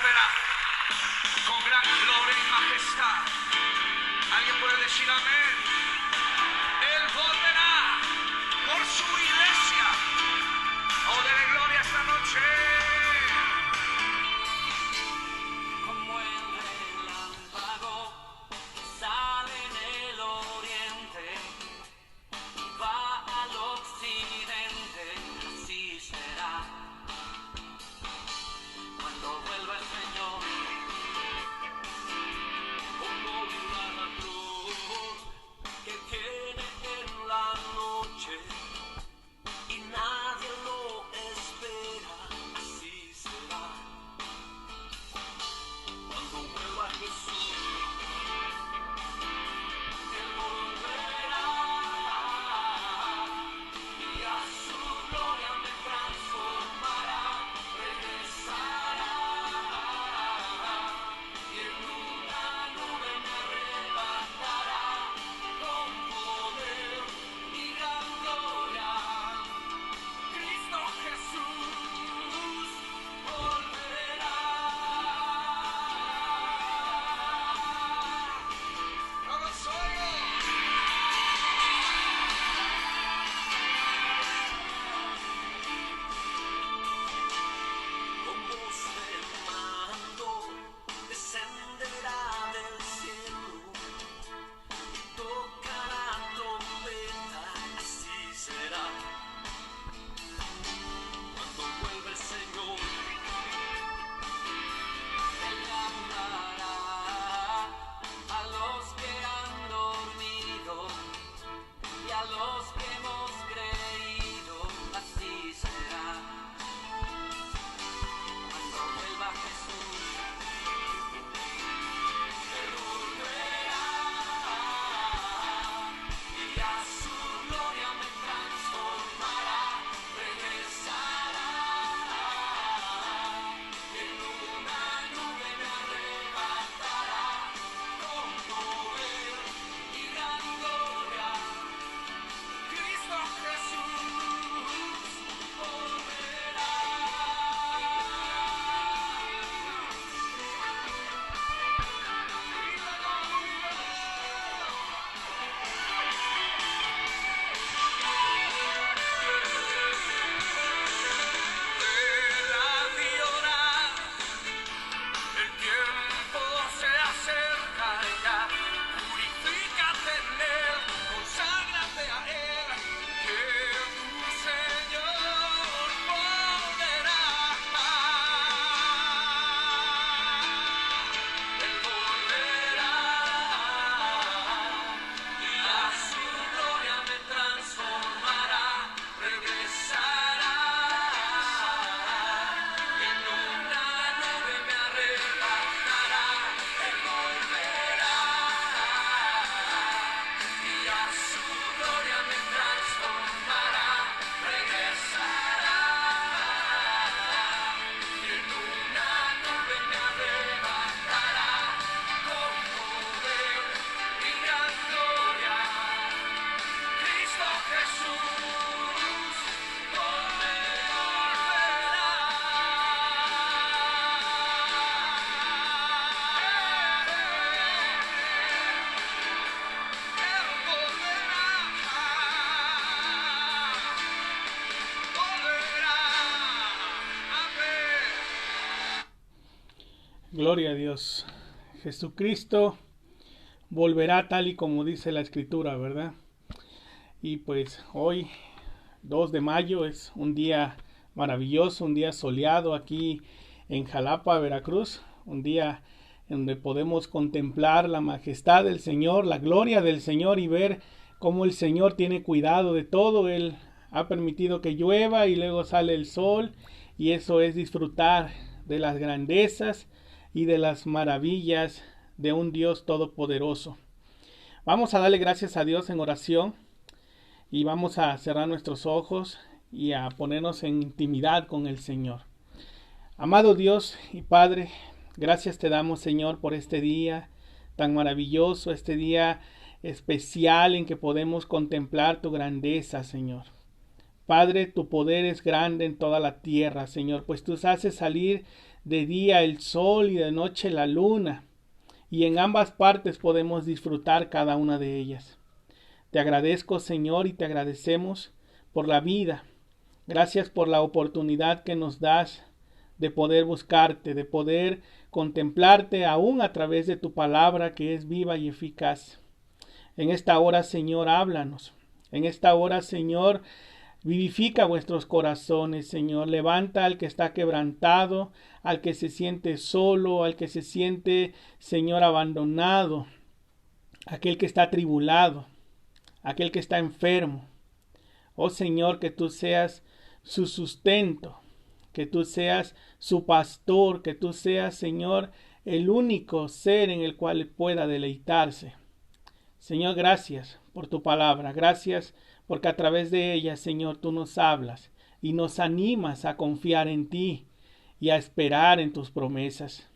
volverá con gran gloria y majestad. ¿Alguien puede decir amén? Él volverá por su iglesia. Oh, dele gloria esta noche. Como el relámpago que sale en el oriente y va al occidente, así será. Cuando vuelva el Señor, como una luz que tiene en la noche y nadie lo espera, así será. Cuando vuelva Jesús, Él volverá y a su gloria me transformará, regresará y en una nube me arrebatará con poder y gran gloria. Cristo Jesús volverá. No los oigo. Con voz de mando descenderá del cielo y tocará trompeta, así será. Cuando vuelva el Señor, Él hablará a los que han dormido y a los que hemos creído, así será. Cuando vuelva Jesús, Él volverá y a su gloria me transformará, regresará y en una nube me arrebatará con poder y gran gloria. Cristo Jesús volverá. El tiempo se acerca ya. Purifícate en Él, conságrate a Él, que tu Señor volverá. Él volverá y a su gloria me transformará, regresará y en una nube me arrebatará. Él volverá y a su gloria me transformará, regresará y en una nube me arrebatará con poder y gran gloria. Cristo Jesús Gloria a Dios. Jesucristo volverá tal y como dice la Escritura, ¿verdad? Y pues hoy, 2 de mayo, es un día maravilloso, un día soleado aquí en Jalapa, Veracruz. Un día en donde podemos contemplar la majestad del Señor, la gloria del Señor y ver cómo el Señor tiene cuidado de todo. Él ha permitido que llueva y luego sale el sol, y eso es disfrutar de las grandezas y de las maravillas de un Dios todopoderoso. Vamos a darle gracias a Dios en oración y vamos a cerrar nuestros ojos y a ponernos en intimidad con el Señor. Amado Dios y Padre, gracias te damos, Señor, por este día tan maravilloso, este día especial en que podemos contemplar tu grandeza, Señor. Padre, tu poder es grande en toda la tierra, Señor, pues tú haces salir de día el sol y de noche la luna, y en ambas partes podemos disfrutar cada una de ellas. Te agradezco, Señor, y te agradecemos por la vida. Gracias por la oportunidad que nos das de poder buscarte, de poder contemplarte aún a través de tu palabra que es viva y eficaz. En esta hora, Señor, háblanos. En esta hora, Señor, vivifica vuestros corazones, Señor. Levanta al que está quebrantado, al que se siente solo, al que se siente, Señor, abandonado, aquel que está atribulado, aquel que está enfermo. Oh Señor, que tú seas su sustento, que tú seas su pastor, que tú seas, Señor, el único ser en el cual pueda deleitarse. Señor, gracias por tu palabra, gracias porque a través de ella, Señor, tú nos hablas y nos animas a confiar en ti y a esperar en tus promesas.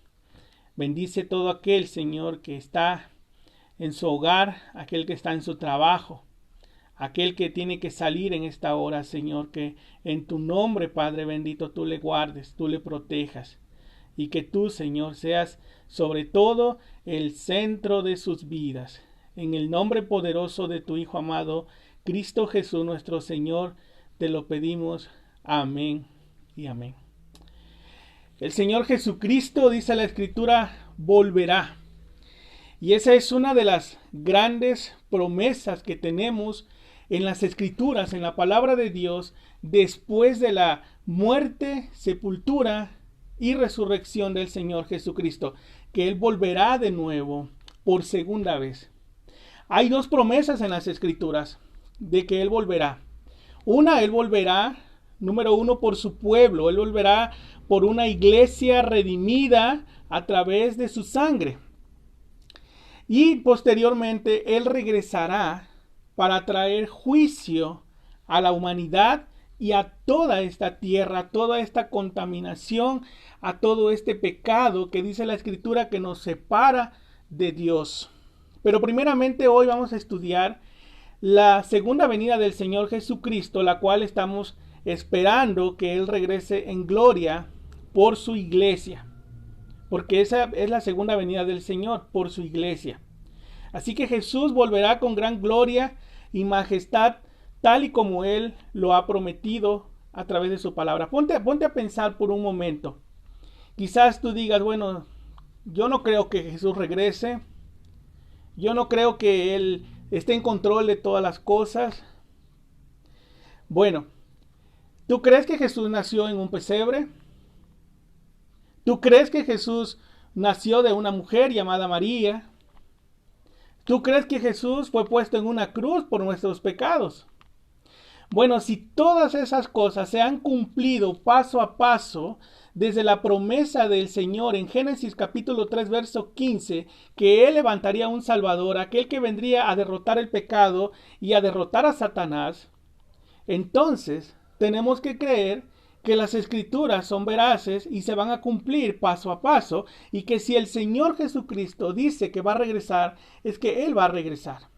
Bendice todo aquel, Señor, que está en su hogar, aquel que está en su trabajo, aquel que tiene que salir en esta hora, Señor, que en tu nombre, Padre bendito, tú le guardes, tú le protejas, y que tú, Señor, seas sobre todo el centro de sus vidas. En el nombre poderoso de tu Hijo amado, Cristo Jesús nuestro Señor, te lo pedimos. Amén y amén. El Señor Jesucristo, dice la Escritura, volverá. Y esa es una de las grandes promesas que tenemos en las Escrituras, en la palabra de Dios, después de la muerte, sepultura y resurrección del Señor Jesucristo, que Él volverá de nuevo por segunda vez. Hay dos promesas en las Escrituras de que Él volverá. Él volverá, número uno, por su pueblo. Él volverá por una iglesia redimida a través de su sangre. Y posteriormente Él regresará para traer juicio a la humanidad y a toda esta tierra, a toda esta contaminación, a todo este pecado que dice la Escritura que nos separa de Dios. Pero primeramente hoy vamos a estudiar la segunda venida del Señor Jesucristo, la cual estamos esperando que Él regrese en gloria por su iglesia. Porque esa es la segunda venida del Señor, por su iglesia. Así que Jesús volverá con gran gloria y majestad, tal y como Él lo ha prometido a través de su palabra. Ponte a pensar por un momento. Quizás tú digas, bueno, yo no creo que Jesús regrese. Yo no creo que Él esté en control de todas las cosas. Bueno, ¿tú crees que Jesús nació en un pesebre? ¿Tú crees que Jesús nació de una mujer llamada María? ¿Tú crees que Jesús fue puesto en una cruz por nuestros pecados? Bueno, si todas esas cosas se han cumplido paso a paso, desde la promesa del Señor en Génesis capítulo 3 verso 15, que Él levantaría un Salvador, aquel que vendría a derrotar el pecado y a derrotar a Satanás, entonces tenemos que creer que las Escrituras son veraces y se van a cumplir paso a paso, y que si el Señor Jesucristo dice que va a regresar, es que Él va a regresar.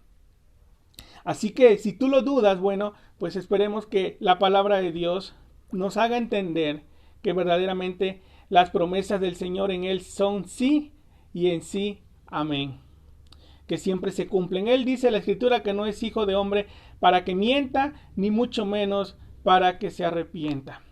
Así que si tú lo dudas, bueno, pues esperemos que la palabra de Dios nos haga entender que verdaderamente las promesas del Señor en Él son sí y en sí amén, que siempre se cumplen. Él dice en la Escritura que no es hijo de hombre para que mienta, ni mucho menos para que se arrepienta.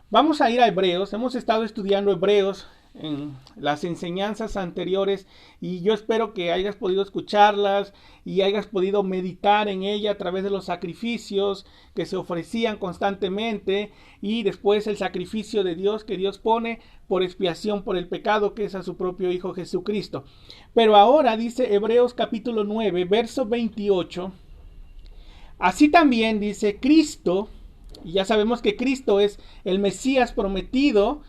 Vamos a ir a Hebreos. Hemos estado estudiando Hebreos en las enseñanzas anteriores y yo espero que hayas podido escucharlas y hayas podido meditar en ella a través de los sacrificios que se ofrecían constantemente y después el sacrificio de Dios que Dios pone por expiación por el pecado, que es a su propio Hijo Jesucristo. Pero ahora dice Hebreos capítulo 9 verso 28, así también dice Cristo, y ya sabemos que Cristo es el Mesías prometido,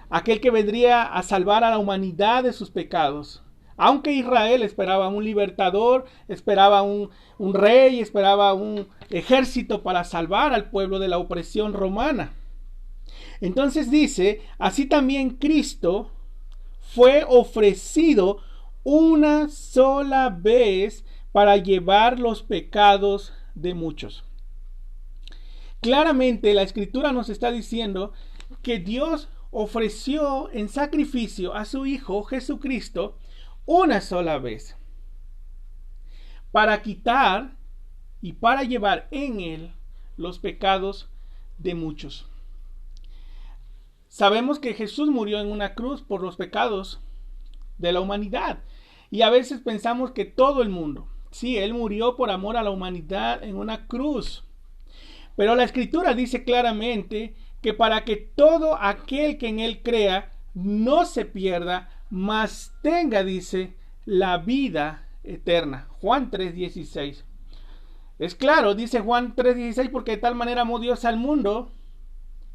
aquel que vendría a salvar a la humanidad de sus pecados. Aunque Israel esperaba un libertador, esperaba un rey, esperaba un ejército para salvar al pueblo de la opresión romana. Entonces dice, así también Cristo fue ofrecido una sola vez para llevar los pecados de muchos. Claramente la Escritura nos está diciendo que Dios ofreció en sacrificio a su Hijo Jesucristo una sola vez para quitar y para llevar en él los pecados de muchos. Sabemos que Jesús murió en una cruz por los pecados de la humanidad. Y a veces pensamos que todo el mundo, sí, Él murió por amor a la humanidad en una cruz. Pero la Escritura dice claramente que para que todo aquel que en Él crea no se pierda, mas tenga, dice, la vida eterna. Juan 3:16. Es claro, dice Juan 3:16, porque de tal manera amó Dios al mundo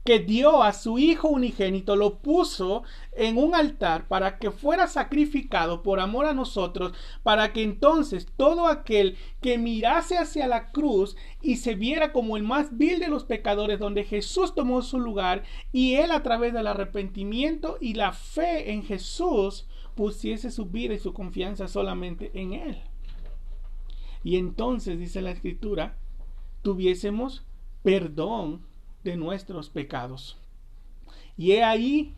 que dio a su Hijo unigénito, lo puso en un altar para que fuera sacrificado por amor a nosotros, para que entonces todo aquel que mirase hacia la cruz y se viera como el más vil de los pecadores, donde Jesús tomó su lugar, y él a través del arrepentimiento y la fe en Jesús pusiese su vida y su confianza solamente en él. Y entonces, dice la Escritura, tuviésemos perdón de nuestros pecados. Y he ahí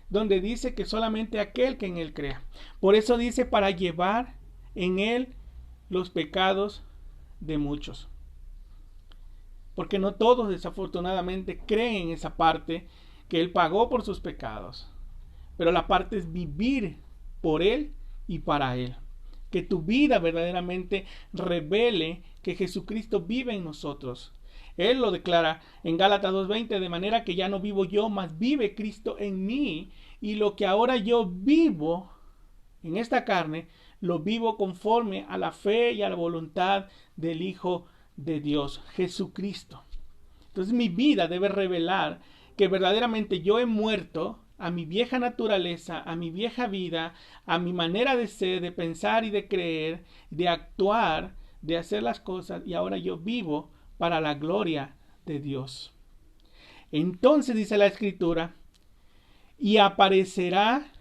donde dice que solamente aquel que en él crea. Por eso dice, para llevar en él los pecados de muchos. Porque no todos desafortunadamente creen en esa parte, que él pagó por sus pecados. Pero la parte es vivir por él y para él. Que tu vida verdaderamente revele que Jesucristo vive en nosotros. Él lo declara en Gálatas 2:20, de manera que ya no vivo yo, mas vive Cristo en mí, y lo que ahora yo vivo en esta carne, lo vivo conforme a la fe y a la voluntad del Hijo de Dios, Jesucristo. Entonces mi vida debe revelar que verdaderamente yo he muerto a mi vieja naturaleza, a mi vieja vida, a mi manera de ser, de pensar y de creer, de actuar, de hacer las cosas, y ahora yo vivo para la gloria de Dios. Entonces dice la Escritura, y aparecerá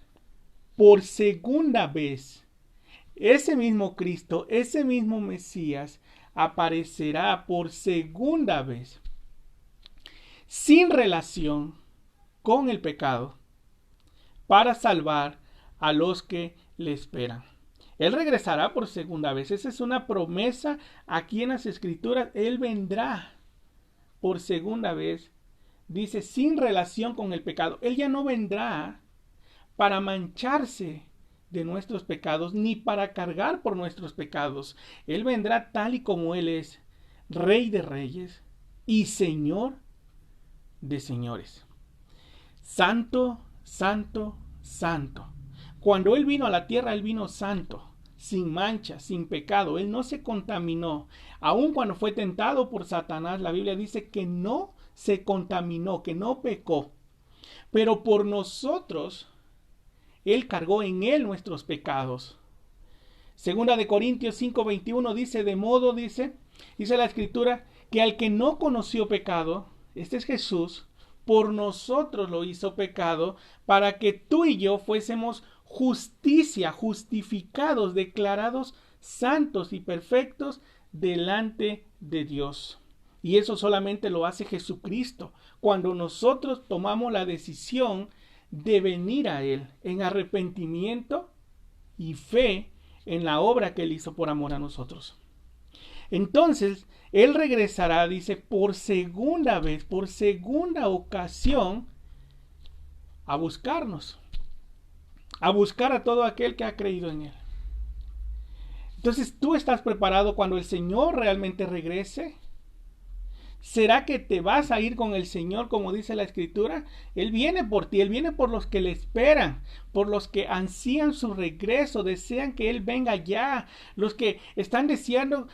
por segunda vez. Ese mismo Cristo, ese mismo Mesías, aparecerá por segunda vez, sin relación con el pecado, para salvar a los que le esperan. Él regresará por segunda vez. Esa es una promesa aquí en las Escrituras. Él vendrá por segunda vez. Dice, sin relación con el pecado. Él ya no vendrá para mancharse de nuestros pecados, ni para cargar por nuestros pecados. Él vendrá tal y como Él es, Rey de reyes y Señor de señores. Santo, santo, santo. Cuando Él vino a la tierra, Él vino santo, sin mancha, sin pecado. Él no se contaminó. Aun cuando fue tentado por Satanás, la Biblia dice que no se contaminó, que no pecó. Pero por nosotros, Él cargó en Él nuestros pecados. Segunda de Corintios 5:21 dice, de modo, dice la Escritura, que al que no conoció pecado, este es Jesús, por nosotros lo hizo pecado, para que tú y yo fuésemos justicia, justificados, declarados santos y perfectos delante de Dios. Y eso solamente lo hace Jesucristo, cuando nosotros tomamos la decisión de venir a Él en arrepentimiento y fe en la obra que Él hizo por amor a nosotros. Entonces, Él regresará, dice, por segunda vez, por segunda ocasión, a buscarnos, a buscar a todo aquel que ha creído en Él. Entonces, ¿tú estás preparado cuando el Señor realmente regrese? ¿Será que te vas a ir con el Señor, como dice la Escritura? Él viene por ti, Él viene por los que le esperan, por los que ansían su regreso, desean que Él venga ya, los que están deseando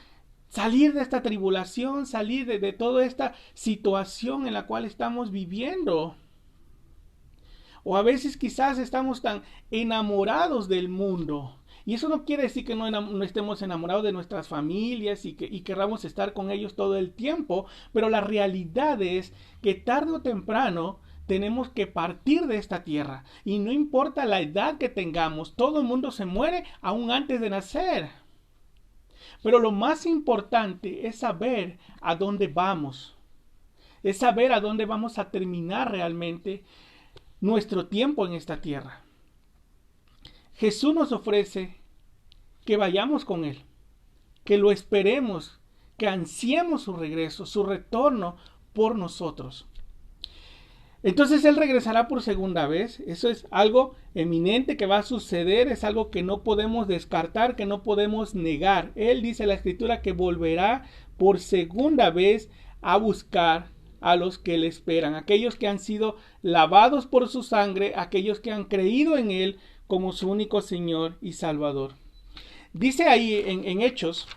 salir de esta tribulación, salir de toda esta situación en la cual estamos viviendo. O a veces quizás estamos tan enamorados del mundo. Y eso no quiere decir que no estemos enamorados de nuestras familias y querramos estar con ellos todo el tiempo. Pero la realidad es que tarde o temprano tenemos que partir de esta tierra. Y no importa la edad que tengamos, todo el mundo se muere aún antes de nacer. Pero lo más importante es saber a dónde vamos. es saber a dónde vamos a terminar realmente nuestro tiempo en esta tierra. Jesús nos ofrece que vayamos con Él, que lo esperemos, que ansiemos su regreso, su retorno por nosotros. Entonces Él regresará por segunda vez. Eso es algo eminente que va a suceder, es algo que no podemos descartar, que no podemos negar. Él dice en la Escritura que volverá por segunda vez a buscar a los que le esperan, aquellos que han sido lavados por su sangre, aquellos que han creído en Él como su único Señor y Salvador. Dice ahí en Hechos,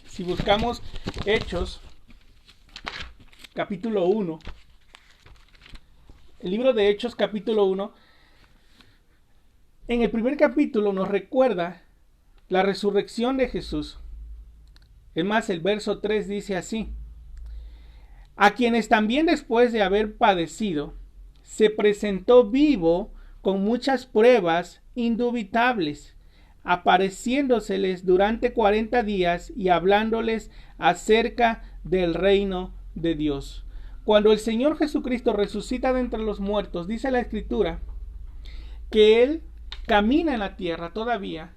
si buscamos Hechos, capítulo 1, el libro de Hechos, capítulo 1, en el primer capítulo nos recuerda la resurrección de Jesús. Es más, el verso 3 dice así: a quienes también después de haber padecido, se presentó vivo con muchas pruebas indubitables, apareciéndoseles durante 40 días y hablándoles acerca del reino de Dios. Cuando el Señor Jesucristo resucita de entre los muertos, dice la Escritura que Él camina en la tierra todavía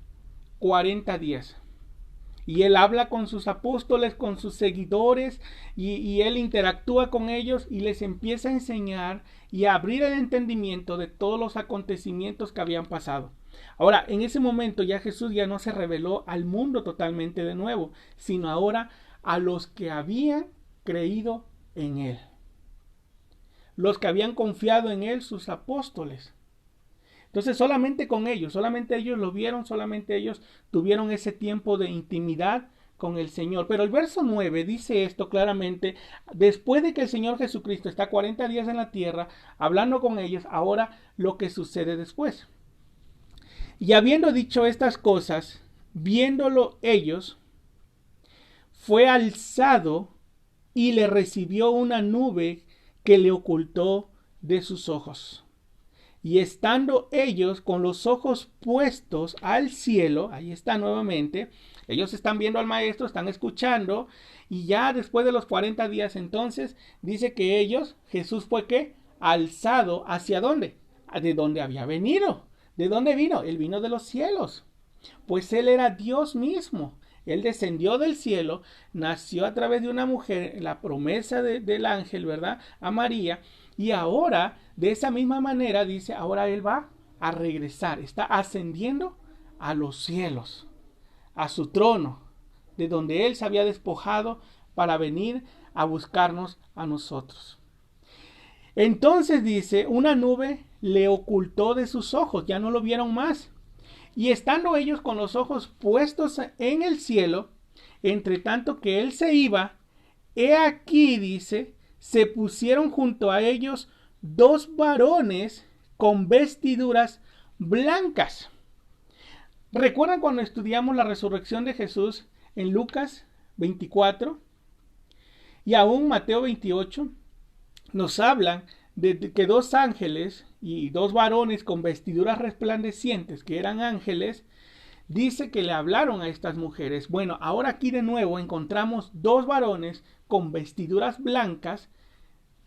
40 días. Y Él habla con sus apóstoles, con sus seguidores, y Él interactúa con ellos y les empieza a enseñar y a abrir el entendimiento de todos los acontecimientos que habían pasado. Ahora, en ese momento ya Jesús ya no se reveló al mundo totalmente de nuevo, sino ahora a los que habían creído en Él. Los que habían confiado en Él, sus apóstoles. Entonces solamente con ellos, solamente ellos lo vieron, solamente ellos tuvieron ese tiempo de intimidad con el Señor. Pero el verso 9 dice esto claramente: después de que el Señor Jesucristo está 40 días en la tierra hablando con ellos, ahora lo que sucede después. Y habiendo dicho estas cosas, viéndolo ellos, fue alzado y le recibió una nube que le ocultó de sus ojos. Y estando ellos con los ojos puestos al cielo, ahí está nuevamente, ellos están viendo al maestro, están escuchando, y ya después de los 40 días entonces, dice que ellos, Jesús fue ¿qué? Alzado, ¿hacia dónde? De donde había venido. ¿De dónde vino? Él vino de los cielos. Pues Él era Dios mismo. Él descendió del cielo, nació a través de una mujer, la promesa del ángel, ¿verdad? A María. Y ahora, de esa misma manera, dice, ahora Él va a regresar. Está ascendiendo a los cielos, a su trono, de donde Él se había despojado para venir a buscarnos a nosotros. Entonces dice, una nube le ocultó de sus ojos, ya no lo vieron más. Y estando ellos con los ojos puestos en el cielo, entre tanto que Él se iba, he aquí, dice, se pusieron junto a ellos 2 varones con vestiduras blancas. ¿Recuerdan cuando estudiamos la resurrección de Jesús en Lucas 24 y aún Mateo 28? Nos hablan de que 2 ángeles y 2 varones con vestiduras resplandecientes, que eran ángeles, dice que le hablaron a estas mujeres. Bueno, ahora aquí de nuevo encontramos 2 varones con vestiduras blancas,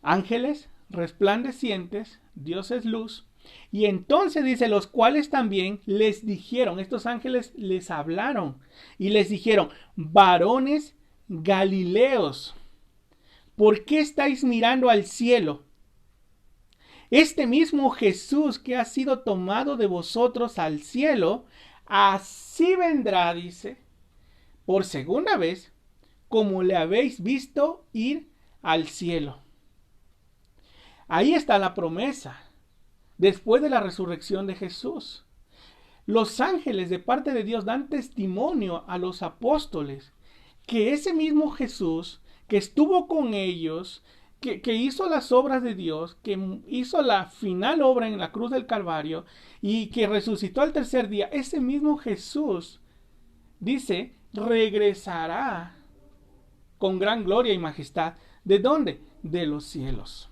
ángeles resplandecientes, Dios es luz, y entonces dice, los cuales también les dijeron, estos ángeles les hablaron y les dijeron, varones galileos, ¿por qué estáis mirando al cielo? Este mismo Jesús que ha sido tomado de vosotros al cielo, así vendrá, dice, por segunda vez, como le habéis visto ir al cielo. Ahí está la promesa, después de la resurrección de Jesús. Los ángeles de parte de Dios dan testimonio a los apóstoles que ese mismo Jesús que estuvo con ellos, que hizo las obras de Dios, que hizo la final obra en la cruz del Calvario y que resucitó al tercer día, ese mismo Jesús, dice, regresará con gran gloria y majestad. ¿De dónde? De los cielos.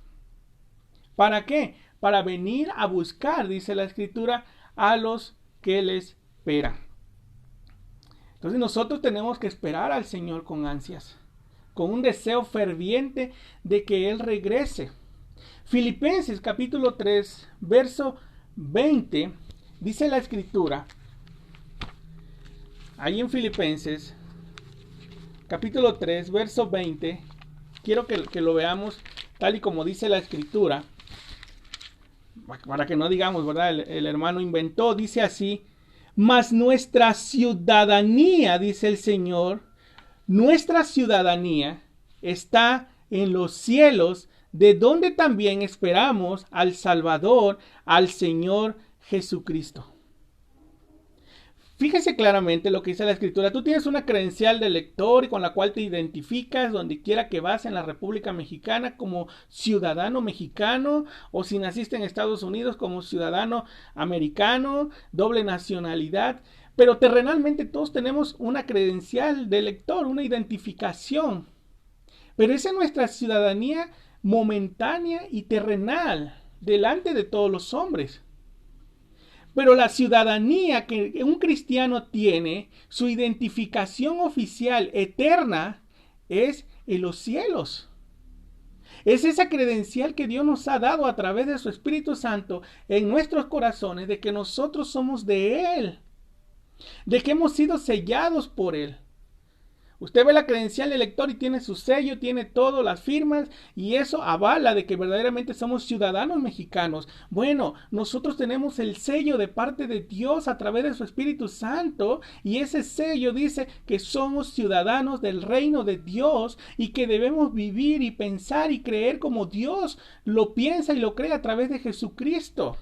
¿Para qué? Para venir a buscar, dice la Escritura, a los que le esperan. Entonces nosotros tenemos que esperar al Señor con ansias, con un deseo ferviente de que Él regrese. Filipenses capítulo 3, verso 20, dice la Escritura, ahí en Filipenses capítulo 3, verso 20, quiero que lo veamos tal y como dice la Escritura, para que no digamos, ¿verdad? El hermano inventó, dice así: mas nuestra ciudadanía, dice el Señor, nuestra ciudadanía está en los cielos, de donde también esperamos al Salvador, al Señor Jesucristo. Fíjese claramente lo que dice la Escritura. Tú tienes una credencial de lector con la cual te identificas donde quiera que vas en la República Mexicana como ciudadano mexicano, o si naciste en Estados Unidos como ciudadano americano, doble nacionalidad. Pero terrenalmente todos tenemos una credencial de lector, una identificación. Pero esa es nuestra ciudadanía momentánea y terrenal delante de todos los hombres. Pero la ciudadanía que un cristiano tiene, su identificación oficial eterna, es en los cielos. Es esa credencial que Dios nos ha dado a través de su Espíritu Santo en nuestros corazones, de que nosotros somos de Él, de que hemos sido sellados por Él. Usted ve la credencial de lector y tiene su sello, tiene todas las firmas, y eso avala de que verdaderamente somos ciudadanos mexicanos. Bueno, nosotros tenemos el sello de parte de Dios a través de su Espíritu Santo, y ese sello dice que somos ciudadanos del reino de Dios y que debemos vivir y pensar y creer como Dios lo piensa y lo cree a través de Jesucristo.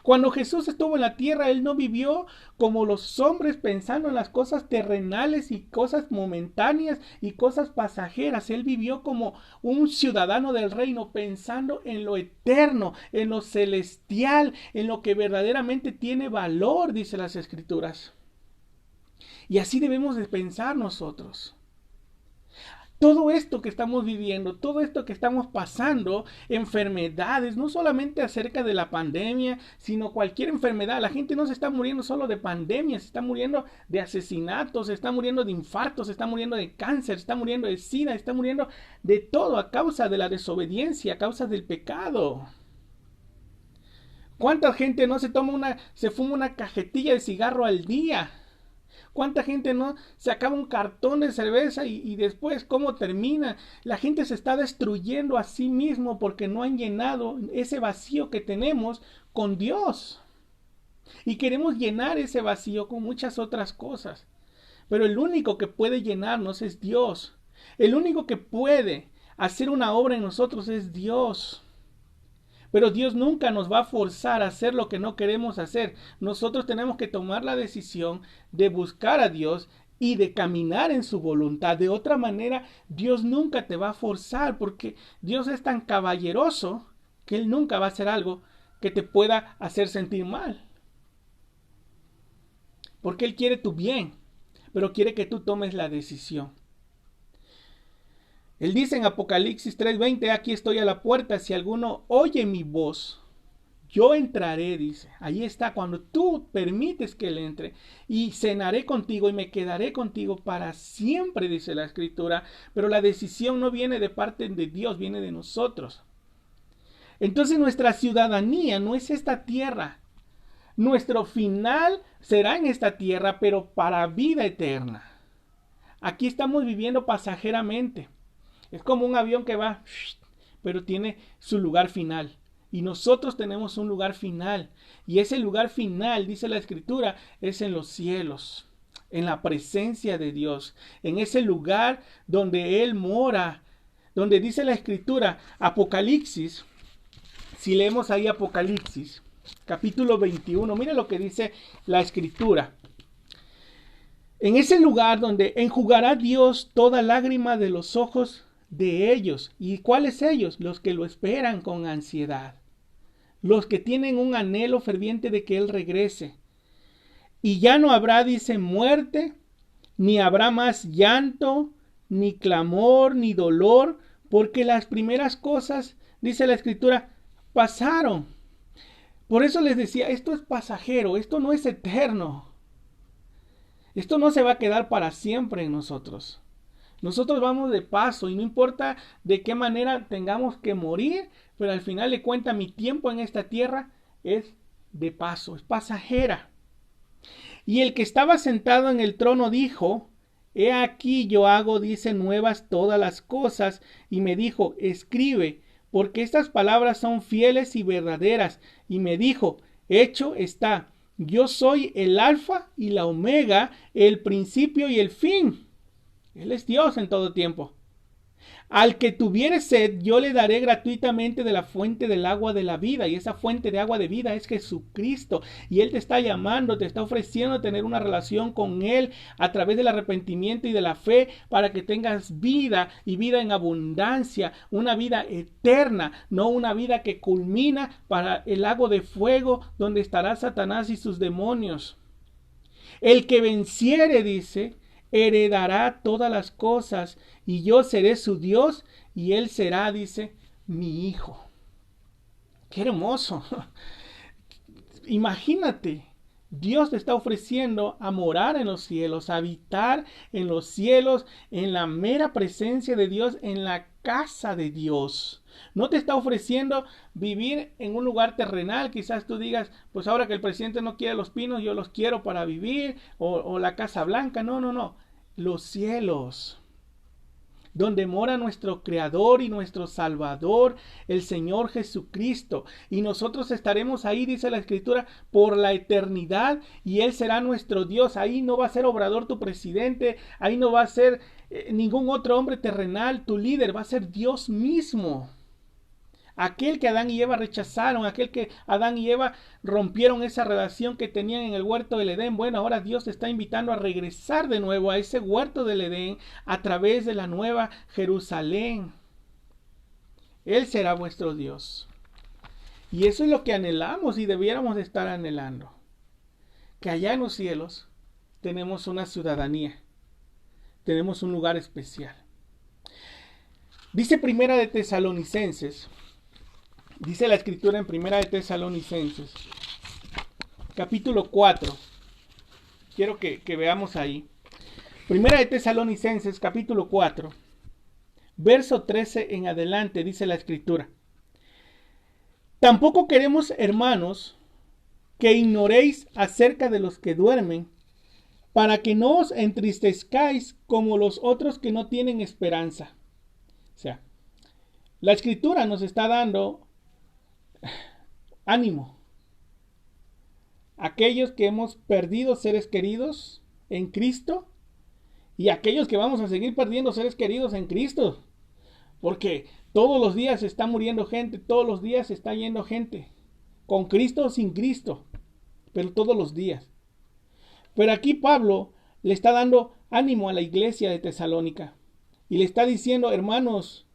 Cuando Jesús estuvo en la tierra, Él no vivió como los hombres pensando en las cosas terrenales y cosas momentáneas y cosas pasajeras. Él vivió como un ciudadano del reino, pensando en lo eterno, en lo celestial, en lo que verdaderamente tiene valor, dice las Escrituras. Y así debemos de pensar nosotros. Todo esto que estamos viviendo, todo esto que estamos pasando, enfermedades, no solamente acerca de la pandemia, sino cualquier enfermedad. La gente no se está muriendo solo de pandemia, se está muriendo de asesinatos, se está muriendo de infartos, se está muriendo de cáncer, se está muriendo de sida, se está muriendo de todo a causa de la desobediencia, a causa del pecado. ¿Cuánta gente no se fuma una cajetilla de cigarro al día? ¿Cuánta gente no se acaba un cartón de cerveza y después cómo termina? La gente se está destruyendo a sí mismo porque no han llenado ese vacío que tenemos con Dios. Y queremos llenar ese vacío con muchas otras cosas. Pero el único que puede llenarnos es Dios. El único que puede hacer una obra en nosotros es Dios. Pero Dios nunca nos va a forzar a hacer lo que no queremos hacer. Nosotros tenemos que tomar la decisión de buscar a Dios y de caminar en su voluntad. De otra manera, Dios nunca te va a forzar, porque Dios es tan caballeroso que Él nunca va a hacer algo que te pueda hacer sentir mal. Porque Él quiere tu bien, pero quiere que tú tomes la decisión. Él dice en Apocalipsis 3:20, aquí estoy a la puerta, si alguno oye mi voz, yo entraré, dice. Ahí está, cuando tú permites que Él entre, y cenaré contigo y me quedaré contigo para siempre, dice la Escritura. Pero la decisión no viene de parte de Dios, viene de nosotros. Entonces nuestra ciudadanía no es esta tierra. Nuestro final será en esta tierra, pero para vida eterna. Aquí estamos viviendo pasajeramente. Es como un avión que va, pero tiene su lugar final. Y nosotros tenemos un lugar final. Y ese lugar final, dice la Escritura, es en los cielos, en la presencia de Dios, en ese lugar donde Él mora, donde dice la Escritura, Apocalipsis, si leemos ahí Apocalipsis, capítulo 21, mira lo que dice la Escritura. En ese lugar donde enjugará Dios toda lágrima de los ojos de ellos. ¿Y cuáles ellos? Los que lo esperan con ansiedad. Los que tienen un anhelo ferviente de que Él regrese. Y ya no habrá, dice, muerte, ni habrá más llanto, ni clamor, ni dolor, porque las primeras cosas, dice la Escritura, pasaron. Por eso les decía, esto es pasajero, esto no es eterno. Esto no se va a quedar para siempre en nosotros. Nosotros vamos de paso y no importa de qué manera tengamos que morir, pero al final de cuentas mi tiempo en esta tierra es de paso, es pasajera. Y el que estaba sentado en el trono dijo: He aquí yo hago, dice, nuevas todas las cosas. Y me dijo: escribe, porque estas palabras son fieles y verdaderas. Y me dijo: hecho está, yo soy el alfa y la omega, el principio y el fin. Él es Dios en todo tiempo. Al que tuviere sed, yo le daré gratuitamente de la fuente del agua de la vida. Y esa fuente de agua de vida es Jesucristo. Y Él te está llamando, te está ofreciendo tener una relación con Él a través del arrepentimiento y de la fe, para que tengas vida y vida en abundancia. Una vida eterna, no una vida que culmina para el lago de fuego donde estará Satanás y sus demonios. El que venciere, dice, heredará todas las cosas, y yo seré su Dios, y él será, dice, mi hijo. ¡Qué hermoso! Imagínate, Dios te está ofreciendo a morar en los cielos, a habitar en los cielos, en la mera presencia de Dios, en la casa de Dios. No te está ofreciendo vivir en un lugar terrenal. Quizás tú digas, pues ahora que el presidente no quiere los pinos, yo los quiero para vivir, o la Casa Blanca. No. Los cielos, donde mora nuestro Creador y nuestro Salvador, el Señor Jesucristo. Y nosotros estaremos ahí, dice la Escritura, por la eternidad, y Él será nuestro Dios. Ahí no va a ser Obrador tu presidente, ahí no va a ser ningún otro hombre terrenal tu líder, va a ser Dios mismo. Aquel que Adán y Eva rechazaron, aquel que Adán y Eva rompieron esa relación que tenían en el huerto del Edén. Bueno, ahora Dios te está invitando a regresar de nuevo a ese huerto del Edén a través de la nueva Jerusalén. Él será vuestro Dios. Y eso es lo que anhelamos y debiéramos estar anhelando. Que allá en los cielos tenemos una ciudadanía. Tenemos un lugar especial. Dice Primera de Tesalonicenses. Dice la Escritura en Primera de Tesalonicenses, capítulo 4. Quiero que veamos ahí. Primera de Tesalonicenses, capítulo 4, verso 13 en adelante, dice la Escritura: Tampoco queremos, hermanos, que ignoréis acerca de los que duermen, para que no os entristezcáis como los otros que no tienen esperanza. O sea, la Escritura nos está dando ánimo. Aquellos que hemos perdido seres queridos en Cristo, y aquellos que vamos a seguir perdiendo seres queridos en Cristo, porque todos los días se está muriendo gente, todos los días se está yendo gente, con Cristo o sin Cristo, pero todos los días. Pero aquí Pablo le está dando ánimo a la iglesia de Tesalónica y le está diciendo: hermanos,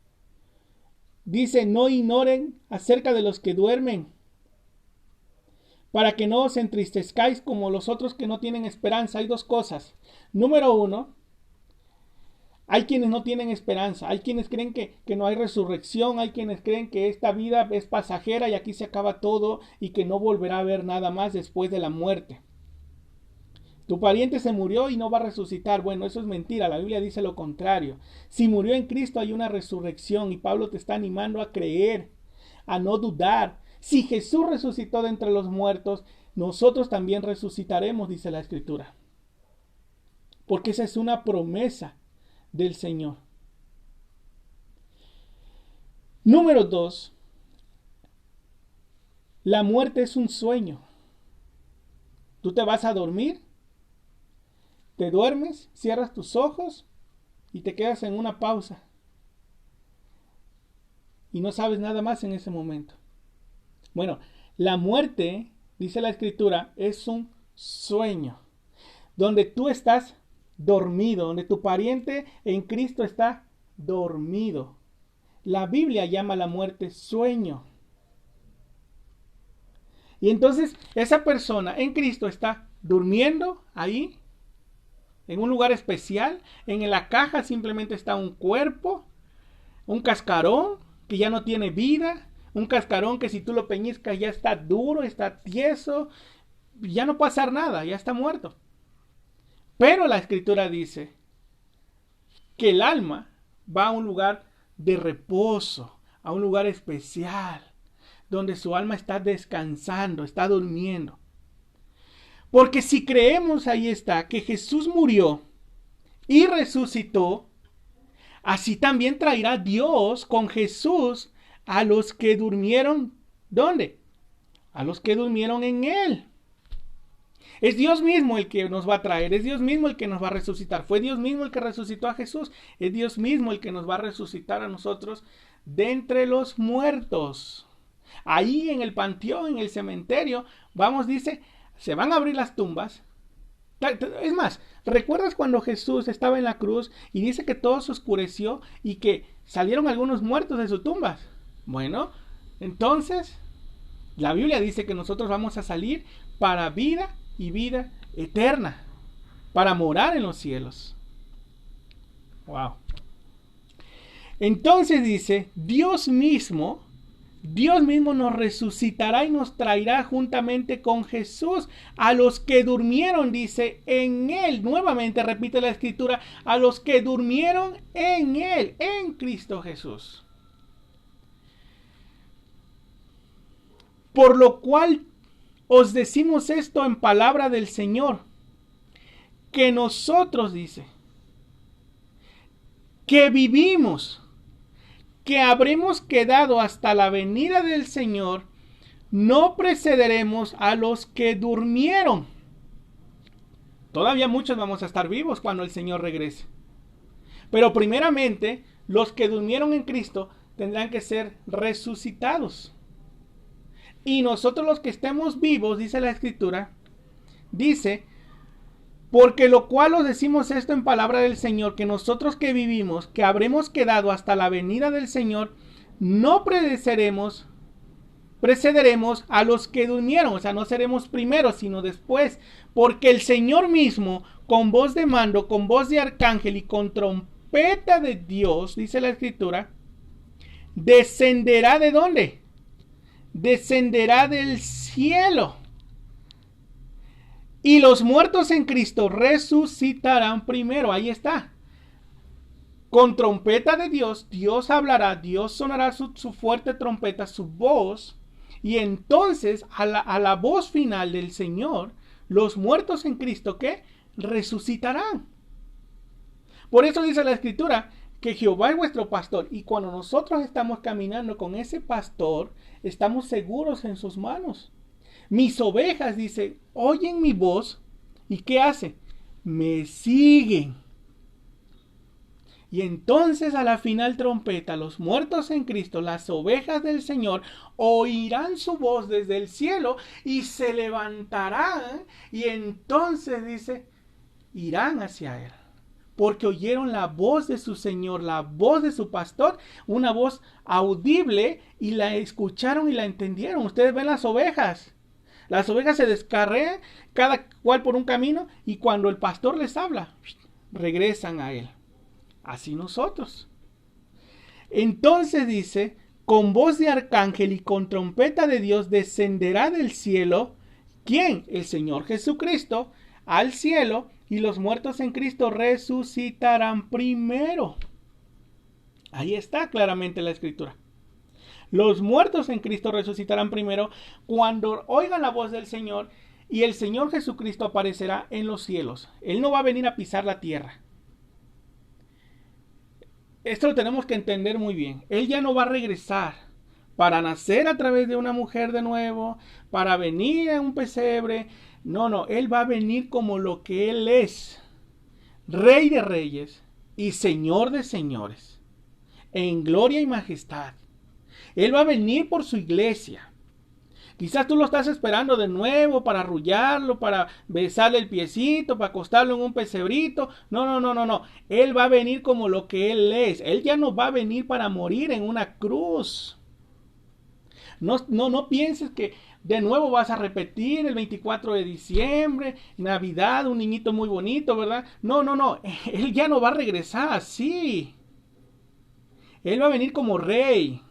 dice, no ignoren acerca de los que duermen, para que no os entristezcáis como los otros que no tienen esperanza. Hay dos cosas. Número uno, hay quienes no tienen esperanza, hay quienes creen que no hay resurrección, hay quienes creen que esta vida es pasajera y aquí se acaba todo y que no volverá a haber nada más después de la muerte. Tu pariente se murió y no va a resucitar. Bueno, eso es mentira, la Biblia dice lo contrario. Si murió en Cristo hay una resurrección, y Pablo te está animando a creer, a no dudar. Si Jesús resucitó de entre los muertos, nosotros también resucitaremos, dice la Escritura. Porque esa es una promesa del Señor. Número 2. La muerte es un sueño. Tú te vas a dormir, te duermes, cierras tus ojos y te quedas en una pausa. Y no sabes nada más en ese momento. Bueno, la muerte, dice la Escritura, es un sueño, donde tú estás dormido, donde tu pariente en Cristo está dormido. La Biblia llama a la muerte sueño. Y entonces esa persona en Cristo está durmiendo ahí, en un lugar especial. En la caja simplemente está un cuerpo, un cascarón que ya no tiene vida. Un cascarón que si tú lo peñiscas ya está duro, está tieso, ya no puede hacer nada, ya está muerto. Pero la Escritura dice que el alma va a un lugar de reposo, a un lugar especial, donde su alma está descansando, está durmiendo. Porque si creemos, ahí está, que Jesús murió y resucitó, así también traerá Dios con Jesús a los que durmieron. ¿Dónde? A los que durmieron en Él. Es Dios mismo el que nos va a traer, es Dios mismo el que nos va a resucitar. Fue Dios mismo el que resucitó a Jesús, es Dios mismo el que nos va a resucitar a nosotros de entre los muertos. Ahí en el panteón, en el cementerio, vamos, dice, se van a abrir las tumbas. Es más, ¿recuerdas cuando Jesús estaba en la cruz y dice que todo se oscureció y que salieron algunos muertos de sus tumbas? Bueno, entonces la Biblia dice que nosotros vamos a salir para vida y vida eterna, para morar en los cielos. Wow. Entonces dice, Dios mismo nos resucitará y nos traerá juntamente con Jesús a los que durmieron, dice, en Él. Nuevamente repite la Escritura, a los que durmieron en Él, en Cristo Jesús. Por lo cual os decimos esto en palabra del Señor, que nosotros, dice, que vivimos, que habremos quedado hasta la venida del Señor, no precederemos a los que durmieron. Todavía muchos vamos a estar vivos cuando el Señor regrese. Pero primeramente, los que durmieron en Cristo tendrán que ser resucitados. Y nosotros los que estemos vivos, dice la Escritura, dice, porque lo cual os decimos esto en palabra del Señor, que nosotros que vivimos, que habremos quedado hasta la venida del Señor, no precederemos a los que durmieron. O sea, no seremos primeros, sino después, porque el Señor mismo, con voz de mando, con voz de arcángel y con trompeta de Dios, dice la Escritura, descenderá ¿de dónde? Descenderá del cielo. Y los muertos en Cristo resucitarán primero. Ahí está. Con trompeta de Dios, Dios hablará, Dios sonará su fuerte trompeta, su voz. Y entonces, a la voz final del Señor, los muertos en Cristo, ¿qué? Resucitarán. Por eso dice la Escritura que Jehová es vuestro pastor. Y cuando nosotros estamos caminando con ese pastor, estamos seguros en sus manos. Mis ovejas, dice, oyen mi voz. ¿Y qué hace? Me siguen. Y entonces a la final trompeta, los muertos en Cristo, las ovejas del Señor, oirán su voz desde el cielo y se levantarán. Y entonces dice, irán hacia Él. Porque oyeron la voz de su Señor, la voz de su pastor, una voz audible, y la escucharon y la entendieron. Ustedes ven las ovejas. Las ovejas se descarrean, cada cual por un camino, y cuando el pastor les habla, regresan a Él. Así nosotros. Entonces dice, con voz de arcángel y con trompeta de Dios descenderá del cielo. ¿Quién? El Señor Jesucristo al cielo, y los muertos en Cristo resucitarán primero. Ahí está claramente la Escritura. Los muertos en Cristo resucitarán primero cuando oigan la voz del Señor, y el Señor Jesucristo aparecerá en los cielos. Él no va a venir a pisar la tierra. Esto lo tenemos que entender muy bien. Él ya no va a regresar para nacer a través de una mujer de nuevo, para venir a un pesebre. No, Él va a venir como lo que Él es, Rey de reyes y Señor de señores, en gloria y majestad. Él va a venir por su iglesia. Quizás tú lo estás esperando de nuevo para arrullarlo, para besarle el piecito, para acostarlo en un pesebrito. No. Él va a venir como lo que Él es. Él ya no va a venir para morir en una cruz. No pienses que de nuevo vas a repetir el 24 de diciembre, Navidad, un niñito muy bonito, ¿verdad? No. Él ya no va a regresar así. Él va a venir como Rey,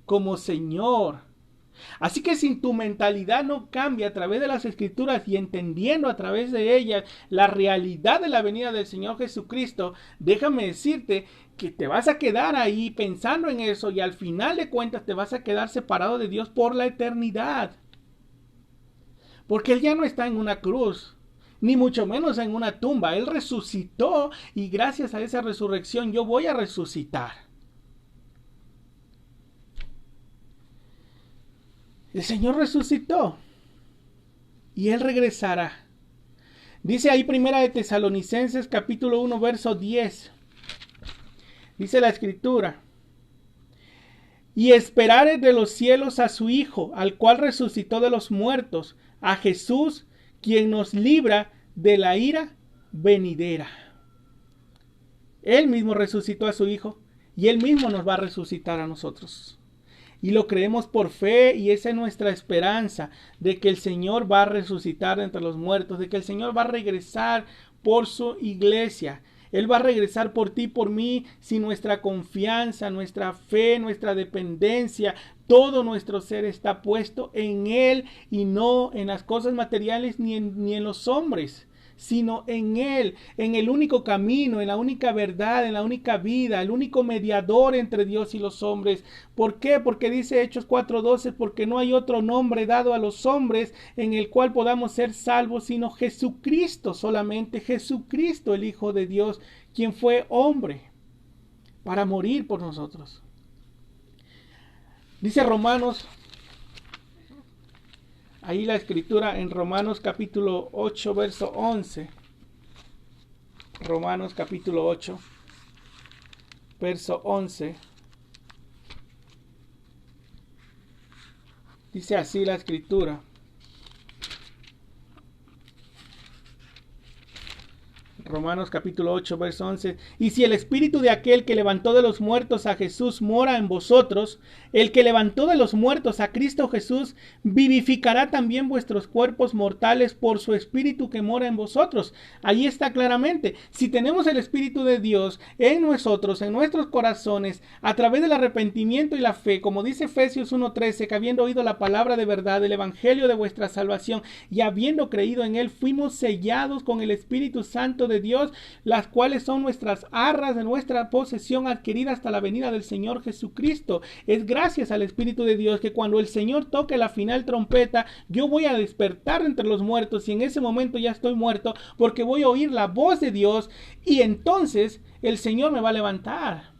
como Señor. Así que si tu mentalidad no cambia a través de las Escrituras y entendiendo a través de ellas la realidad de la venida del Señor Jesucristo, déjame decirte que te vas a quedar ahí pensando en eso y al final de cuentas te vas a quedar separado de Dios por la eternidad. Porque Él ya no está en una cruz, ni mucho menos en una tumba. Él resucitó y gracias a esa resurrección yo voy a resucitar. El Señor resucitó y Él regresará. Dice ahí Primera de Tesalonicenses capítulo 1 verso 10. Dice la Escritura: y esperare de los cielos a su Hijo, al cual resucitó de los muertos, a Jesús, quien nos libra de la ira venidera. Él mismo resucitó a su Hijo y Él mismo nos va a resucitar a nosotros. Y lo creemos por fe y esa es nuestra esperanza de que el Señor va a resucitar de entre los muertos, de que el Señor va a regresar por su iglesia. Él va a regresar por ti, por mí, si nuestra confianza, nuestra fe, nuestra dependencia, todo nuestro ser está puesto en Él y no en las cosas materiales ni en los hombres, sino en Él, en el único camino, en la única verdad, en la única vida, el único mediador entre Dios y los hombres. ¿Por qué? Porque dice Hechos 4:12, porque no hay otro nombre dado a los hombres en el cual podamos ser salvos, sino Jesucristo, solamente Jesucristo, el Hijo de Dios, quien fue hombre para morir por nosotros. Dice Romanos, ahí la Escritura en Romanos capítulo 8, verso 11. Romanos capítulo 8, verso 11. Dice así la Escritura: Romanos capítulo 8, verso 11. Y si el espíritu de aquel que levantó de los muertos a Jesús mora en vosotros, el que levantó de los muertos a Cristo Jesús vivificará también vuestros cuerpos mortales por su espíritu que mora en vosotros. Ahí está claramente. Si tenemos el Espíritu de Dios en nosotros, en nuestros corazones, a través del arrepentimiento y la fe, como dice Efesios 1:13, que habiendo oído la palabra de verdad, el evangelio de vuestra salvación, y habiendo creído en él, fuimos sellados con el Espíritu Santo de Dios, las cuales son nuestras arras de nuestra posesión adquirida hasta la venida del Señor Jesucristo. Es gracias al Espíritu de Dios que cuando el Señor toque la final trompeta, yo voy a despertar entre los muertos y en ese momento ya estoy muerto porque voy a oír la voz de Dios y entonces el Señor me va a levantar.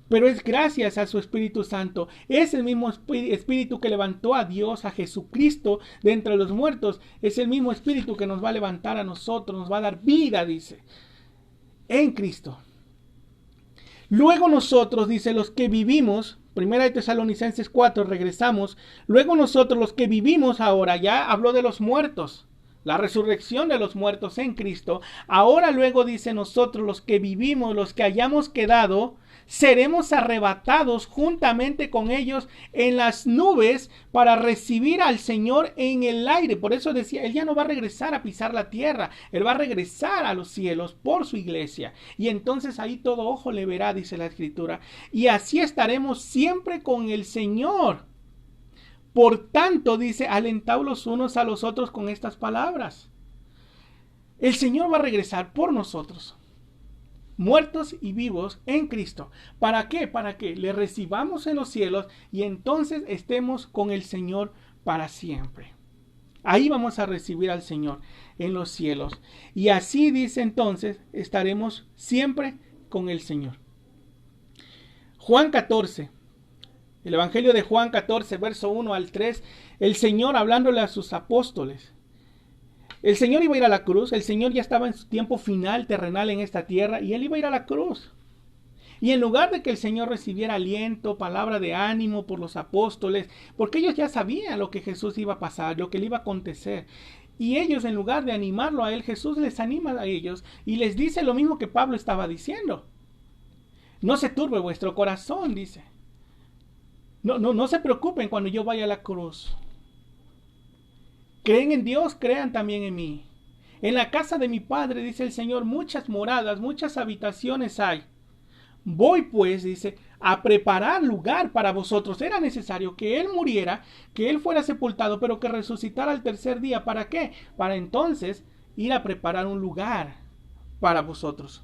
Pero es gracias a su Espíritu Santo. Es el mismo Espíritu que levantó a Dios, a Jesucristo, de entre los muertos. Es el mismo Espíritu que nos va a levantar a nosotros, nos va a dar vida, dice, en Cristo. Luego nosotros, dice, los que vivimos, Primera de Tesalonicenses 4, regresamos. Luego nosotros, los que vivimos ahora, ya habló de los muertos, la resurrección de los muertos en Cristo. Ahora luego dice nosotros, los que vivimos, los que hayamos quedado, seremos arrebatados juntamente con ellos en las nubes para recibir al Señor en el aire. Por eso decía, Él ya no va a regresar a pisar la tierra, Él va a regresar a los cielos por su iglesia. Y entonces ahí todo ojo le verá, dice la Escritura. Y así estaremos siempre con el Señor. Por tanto, dice, alentaos los unos a los otros con estas palabras. El Señor va a regresar por nosotros, muertos y vivos en Cristo. ¿Para qué? Para que le recibamos en los cielos y entonces estemos con el Señor para siempre. Ahí vamos a recibir al Señor en los cielos. Y así dice entonces, estaremos siempre con el Señor. Juan 14. El Evangelio de Juan 14, verso 1 al 3. El Señor hablándole a sus apóstoles. El Señor iba a ir a la cruz, el Señor ya estaba en su tiempo final terrenal en esta tierra y Él iba a ir a la cruz. Y en lugar de que el Señor recibiera aliento, palabra de ánimo por los apóstoles, porque ellos ya sabían lo que Jesús iba a pasar, lo que le iba a acontecer. Y ellos, en lugar de animarlo a Él, Jesús les anima a ellos y les dice lo mismo que Pablo estaba diciendo. No se turbe vuestro corazón, dice. No se preocupen cuando yo vaya a la cruz. Creen en Dios, crean también en mí. En la casa de mi Padre, dice el Señor, muchas moradas, muchas habitaciones hay. Voy pues, dice, a preparar lugar para vosotros. Era necesario que Él muriera, que Él fuera sepultado, pero que resucitara al tercer día. ¿Para qué? Para entonces ir a preparar un lugar para vosotros.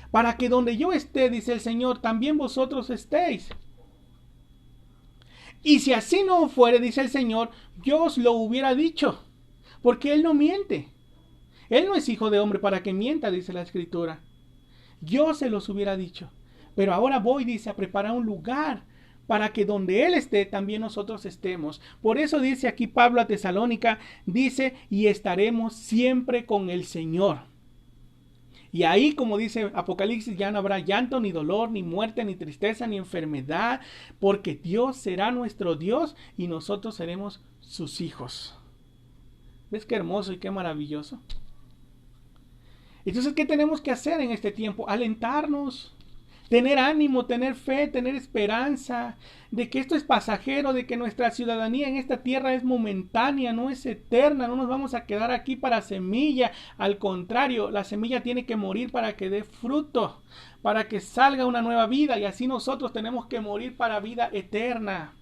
Para que donde yo esté, dice el Señor, también vosotros estéis. Y si así no fuere, dice el Señor, yo os lo hubiera dicho, porque Él no miente. Él no es hijo de hombre para que mienta, dice la Escritura. Yo se los hubiera dicho. Pero ahora voy, dice, a preparar un lugar para que donde Él esté, también nosotros estemos. Por eso dice aquí Pablo a Tesalónica, dice, y estaremos siempre con el Señor. Y ahí, como dice Apocalipsis, ya no habrá llanto, ni dolor, ni muerte, ni tristeza, ni enfermedad, porque Dios será nuestro Dios y nosotros seremos sus hijos. ¿Ves qué hermoso y qué maravilloso? Entonces, ¿qué tenemos que hacer en este tiempo? Alentarnos, tener ánimo, tener fe, tener esperanza de que esto es pasajero, de que nuestra ciudadanía en esta tierra es momentánea, no es eterna, no nos vamos a quedar aquí para semilla. Al contrario, la semilla tiene que morir para que dé fruto, para que salga una nueva vida, y así nosotros tenemos que morir para vida eterna.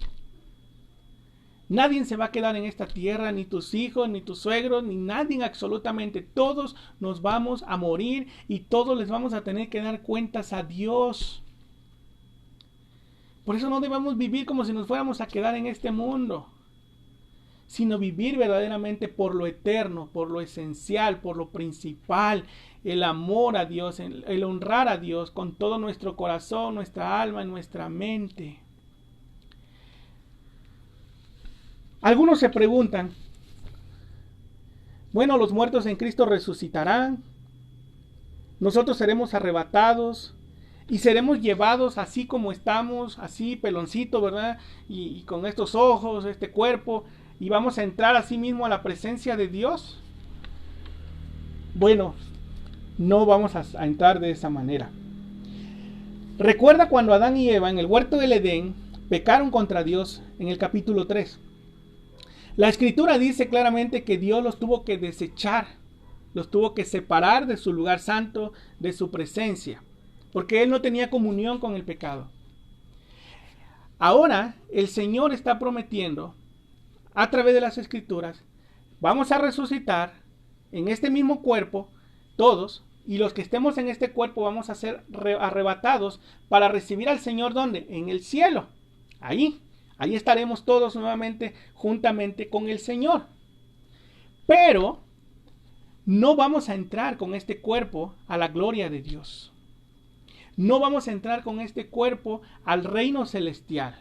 Nadie se va a quedar en esta tierra, ni tus hijos, ni tus suegros, ni nadie absolutamente. Todos nos vamos a morir y todos les vamos a tener que dar cuentas a Dios. Por eso no debemos vivir como si nos fuéramos a quedar en este mundo, sino vivir verdaderamente por lo eterno, por lo esencial, por lo principal, el amor a Dios, el honrar a Dios con todo nuestro corazón, nuestra alma y nuestra mente. Algunos se preguntan, bueno, los muertos en Cristo resucitarán, nosotros seremos arrebatados y seremos llevados así como estamos, así peloncito, ¿verdad? Y con estos ojos, este cuerpo, y vamos a entrar así mismo a la presencia de Dios. Bueno, no vamos a entrar de esa manera. Recuerda cuando Adán y Eva en el huerto del Edén pecaron contra Dios en el capítulo 3. La Escritura dice claramente que Dios los tuvo que desechar, los tuvo que separar de su lugar santo, de su presencia, porque Él no tenía comunión con el pecado. Ahora el Señor está prometiendo, a través de las Escrituras, vamos a resucitar en este mismo cuerpo, todos, y los que estemos en este cuerpo vamos a ser arrebatados para recibir al Señor, ¿dónde? En el cielo, Ahí estaremos todos nuevamente juntamente con el Señor. Pero no vamos a entrar con este cuerpo a la gloria de Dios. No vamos a entrar con este cuerpo al reino celestial,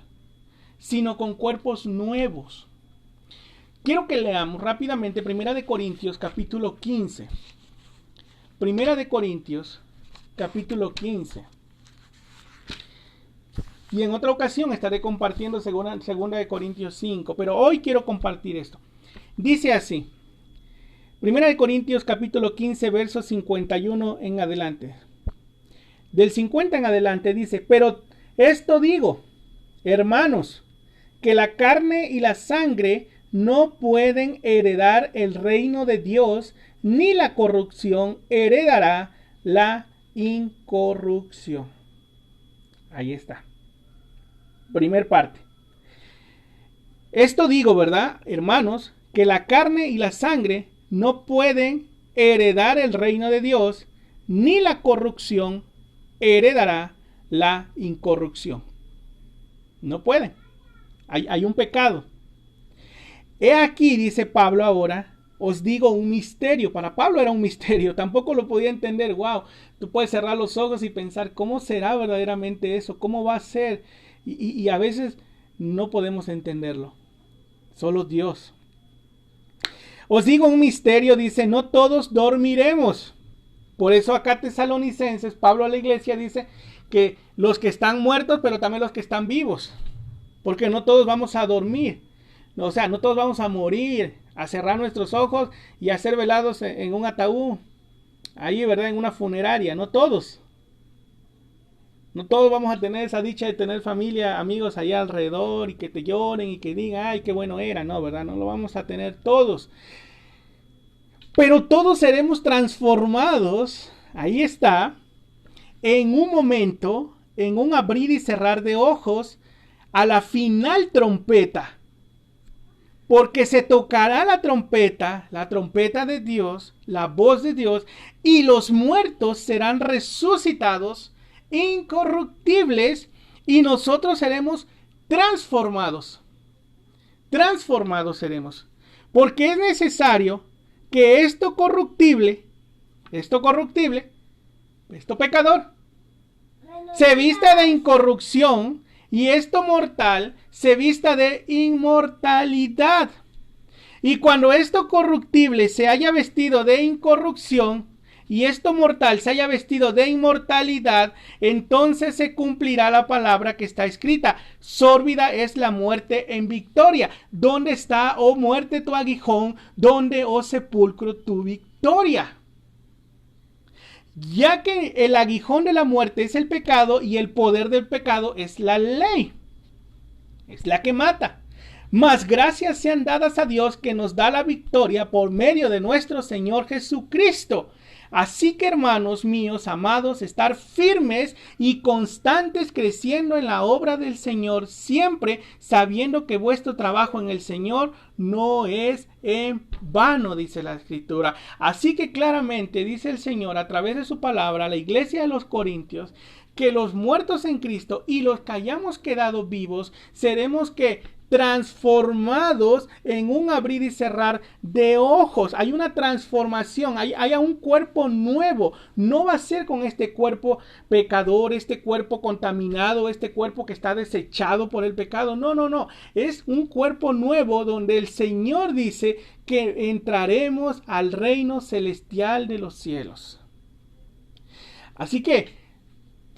sino con cuerpos nuevos. Quiero que leamos rápidamente 1 Corintios capítulo 15. 1 Corintios capítulo 15. Y en otra ocasión estaré compartiendo 2 Corintios 5. Pero hoy quiero compartir esto. Dice así. 1 Corintios capítulo 15 versos 51 en adelante. Del 50 en adelante dice. Pero esto digo, hermanos, que la carne y la sangre no pueden heredar el reino de Dios, ni la corrupción heredará la incorrupción. Ahí está. Primer parte. Esto digo, ¿verdad, hermanos? Que la carne y la sangre no pueden heredar el reino de Dios, ni la corrupción heredará la incorrupción. No pueden. Hay un pecado. He aquí, dice Pablo ahora, os digo un misterio. Para Pablo era un misterio, tampoco lo podía entender. Wow, tú puedes cerrar los ojos y pensar, ¿cómo será verdaderamente eso? ¿Cómo va a ser? Y a veces no podemos entenderlo. Solo Dios. Os digo un misterio, dice, no todos dormiremos. Por eso acá Tesalonicenses, Pablo a la iglesia dice que los que están muertos, pero también los que están vivos. Porque no todos vamos a dormir. O sea, no todos vamos a morir, a cerrar nuestros ojos y a ser velados en un ataúd. Ahí, ¿verdad? En una funeraria. No todos. No todos vamos a tener esa dicha de tener familia, amigos allá alrededor y que te lloren y que digan, ay, qué bueno era. No, ¿verdad? No lo vamos a tener todos. Pero todos seremos transformados, ahí está, en un momento en un abrir y cerrar de ojos a la final trompeta. Porque se tocará la trompeta de Dios, la voz de Dios, y los muertos serán resucitados, incorruptibles, y nosotros seremos transformados. Transformados seremos. Porque es necesario que esto pecador, se vista de incorrupción, y esto mortal se vista de inmortalidad. Y cuando esto corruptible se haya vestido de incorrupción, y esto mortal se haya vestido de inmortalidad, entonces se cumplirá la palabra que está escrita: sórbida es la muerte en victoria. ¿Dónde está, oh muerte, tu aguijón? ¿Dónde, oh sepulcro, tu victoria? Ya que el aguijón de la muerte es el pecado y el poder del pecado es la ley. Es la que mata. Mas gracias sean dadas a Dios que nos da la victoria por medio de nuestro Señor Jesucristo. Así que, hermanos míos amados, estar firmes y constantes creciendo en la obra del Señor, siempre sabiendo que vuestro trabajo en el Señor no es en vano, dice la Escritura. Así que claramente dice el Señor a través de su palabra a la iglesia de los Corintios, que los muertos en Cristo y los que hayamos quedado vivos seremos transformados en un abrir y cerrar de ojos. Hay una transformación, hay un cuerpo nuevo. No va a ser con este cuerpo pecador, este cuerpo contaminado, este cuerpo que está desechado por el pecado. No. Es un cuerpo nuevo donde el Señor dice que entraremos al reino celestial de los cielos. Así que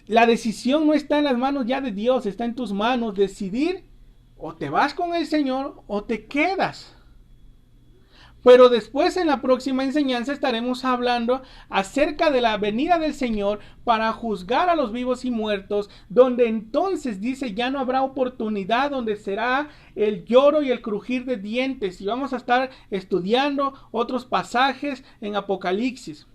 la decisión no está en las manos ya de Dios, está en tus manos decidir. O te vas con el Señor o te quedas. Pero después en la próxima enseñanza estaremos hablando acerca de la venida del Señor para juzgar a los vivos y muertos, donde entonces dice ya no habrá oportunidad, donde será el lloro y el crujir de dientes. Y vamos a estar estudiando otros pasajes en Apocalipsis.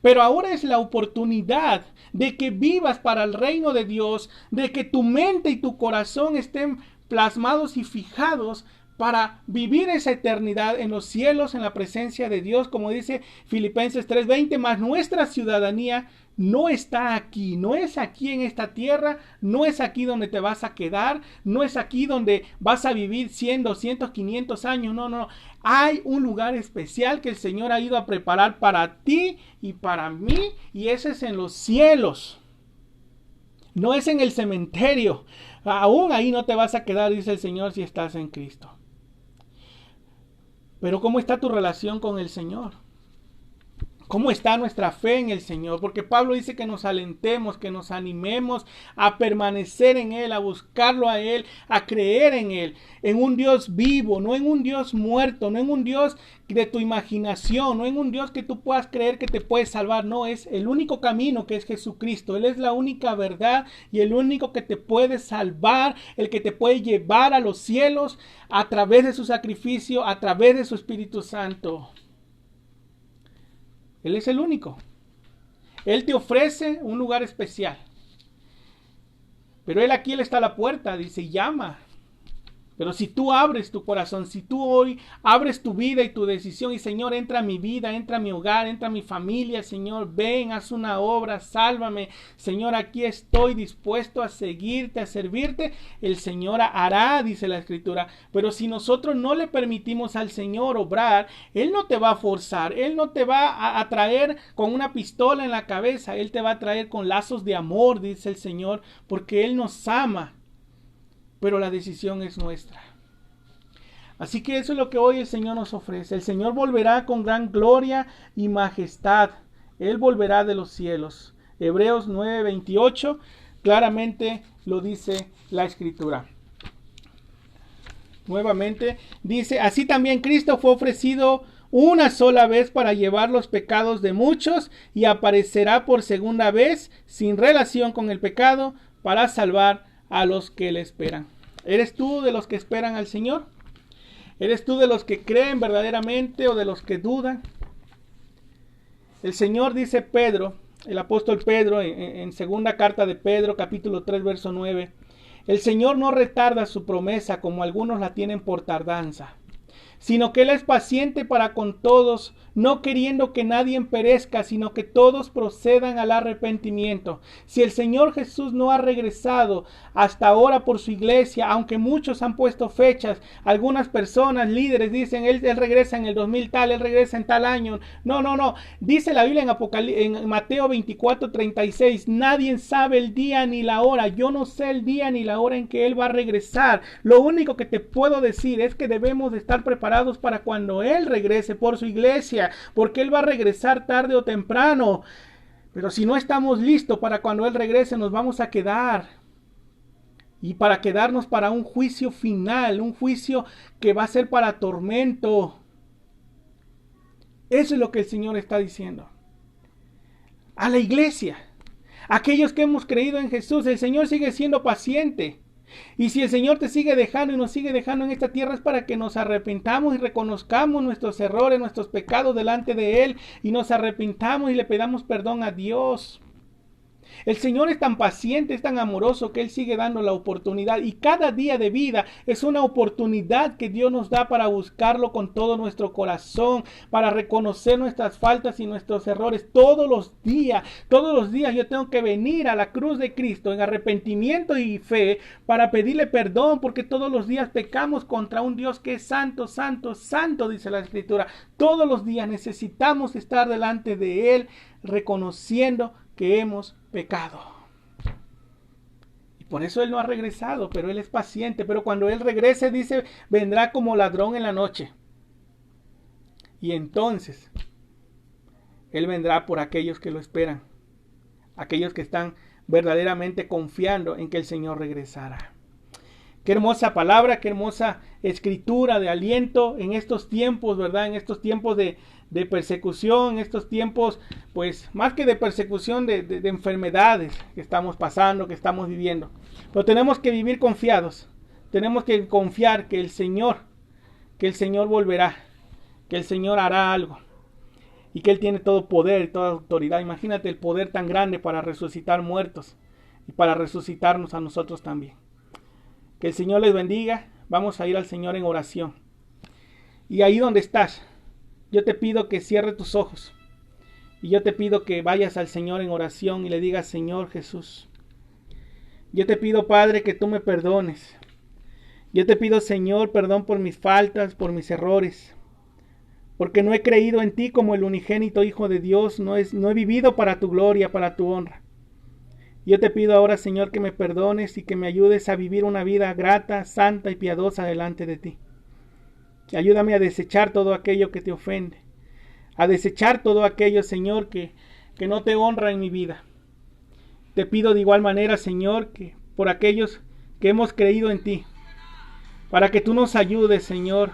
Pero ahora es la oportunidad de que vivas para el reino de Dios, de que tu mente y tu corazón estén plasmados y fijados para vivir esa eternidad en los cielos, en la presencia de Dios, como dice Filipenses 3:20, mas nuestra ciudadanía no está aquí, no es aquí en esta tierra, no es aquí donde te vas a quedar, no es aquí donde vas a vivir 100, 200, 500 años, no. Hay un lugar especial que el Señor ha ido a preparar para ti y para mí, y ese es en los cielos. No es en el cementerio. Aún ahí no te vas a quedar, dice el Señor, si estás en Cristo. Pero ¿cómo está tu relación con el Señor? ¿Cómo está nuestra fe en el Señor? Porque Pablo dice que nos alentemos, que nos animemos a permanecer en Él, a buscarlo a Él, a creer en Él, en un Dios vivo, no en un Dios muerto, no en un Dios de tu imaginación, no en un Dios que tú puedas creer que te puede salvar. No, es el único camino, que es Jesucristo. Él es la única verdad y el único que te puede salvar, el que te puede llevar a los cielos a través de su sacrificio, a través de su Espíritu Santo. Él es el único. Él te ofrece un lugar especial. Pero Él aquí está a la puerta, dice, llama. Pero si tú abres tu corazón, si tú hoy abres tu vida y tu decisión, y Señor, entra a mi vida, entra a mi hogar, entra a mi familia, Señor, ven, haz una obra, sálvame, Señor, aquí estoy dispuesto a seguirte, a servirte, el Señor hará, dice la Escritura. Pero si nosotros no le permitimos al Señor obrar, Él no te va a forzar, Él no te va a traer con una pistola en la cabeza, Él te va a traer con lazos de amor, dice el Señor, porque Él nos ama. Pero la decisión es nuestra. Así que eso es lo que hoy el Señor nos ofrece. El Señor volverá con gran gloria y majestad. Él volverá de los cielos. Hebreos 9:28 claramente lo dice la Escritura. Nuevamente dice, así también Cristo fue ofrecido una sola vez para llevar los pecados de muchos y aparecerá por segunda vez sin relación con el pecado para salvar a los que le esperan. ¿Eres tú de los que esperan al Señor? ¿Eres tú de los que creen verdaderamente o de los que dudan? El Señor, dice Pedro, el apóstol Pedro en segunda carta de Pedro, capítulo 3, verso 9. El Señor no retarda su promesa como algunos la tienen por tardanza, sino que Él es paciente para con todos, no queriendo que nadie perezca, sino que todos procedan al arrepentimiento. Si el Señor Jesús no ha regresado hasta ahora por su iglesia, aunque muchos han puesto fechas, algunas personas, líderes, dicen, Él regresa en el 2000 tal, Él regresa en tal año. No. Dice la Biblia en Mateo 24:36, nadie sabe el día ni la hora. Yo no sé el día ni la hora en que Él va a regresar. Lo único que te puedo decir es que debemos de estar preparados para cuando Él regrese por su iglesia, porque Él va a regresar tarde o temprano. Pero si no estamos listos para cuando Él regrese, nos vamos a quedar. Y para quedarnos para un juicio final, un juicio que va a ser para tormento. Eso es lo que el Señor está diciendo. A la iglesia, aquellos que hemos creído en Jesús, el Señor sigue siendo paciente. Y si el Señor te sigue dejando y nos sigue dejando en esta tierra, es para que nos arrepentamos y reconozcamos nuestros errores, nuestros pecados delante de Él, y nos arrepentamos y le pedamos perdón a Dios. El Señor es tan paciente, es tan amoroso, que Él sigue dando la oportunidad, y cada día de vida es una oportunidad que Dios nos da para buscarlo con todo nuestro corazón, para reconocer nuestras faltas y nuestros errores. Todos los días yo tengo que venir a la cruz de Cristo en arrepentimiento y fe para pedirle perdón, porque todos los días pecamos contra un Dios que es santo, santo, santo, dice la Escritura. Todos los días necesitamos estar delante de Él reconociendo que hemos pecado. Y por eso Él no ha regresado, pero Él es paciente. Pero cuando Él regrese, dice, vendrá como ladrón en la noche. Y entonces Él vendrá por aquellos que lo esperan, aquellos que están verdaderamente confiando en que el Señor regresará. Qué hermosa palabra, qué hermosa escritura de aliento en estos tiempos, ¿verdad? En estos tiempos de persecución, en estos tiempos, pues, más que de persecución, de enfermedades que estamos pasando, que estamos viviendo. Pero tenemos que vivir confiados. Tenemos que confiar que el Señor volverá, que el Señor hará algo, y que Él tiene todo poder y toda autoridad. Imagínate el poder tan grande para resucitar muertos y para resucitarnos a nosotros también. Que el Señor les bendiga. Vamos a ir al Señor en oración. Y ahí donde estás, yo te pido que cierres tus ojos. Y yo te pido que vayas al Señor en oración y le digas, Señor Jesús, yo te pido, Padre, que tú me perdones. Yo te pido, Señor, perdón por mis faltas, por mis errores. Porque no he creído en ti como el unigénito Hijo de Dios. No he vivido para tu gloria, para tu honra. Yo te pido ahora, Señor, que me perdones y que me ayudes a vivir una vida grata, santa y piadosa delante de ti. Ayúdame a desechar todo aquello que te ofende, a desechar todo aquello, Señor, que no te honra en mi vida. Te pido de igual manera, Señor, que por aquellos que hemos creído en ti, para que tú nos ayudes, Señor,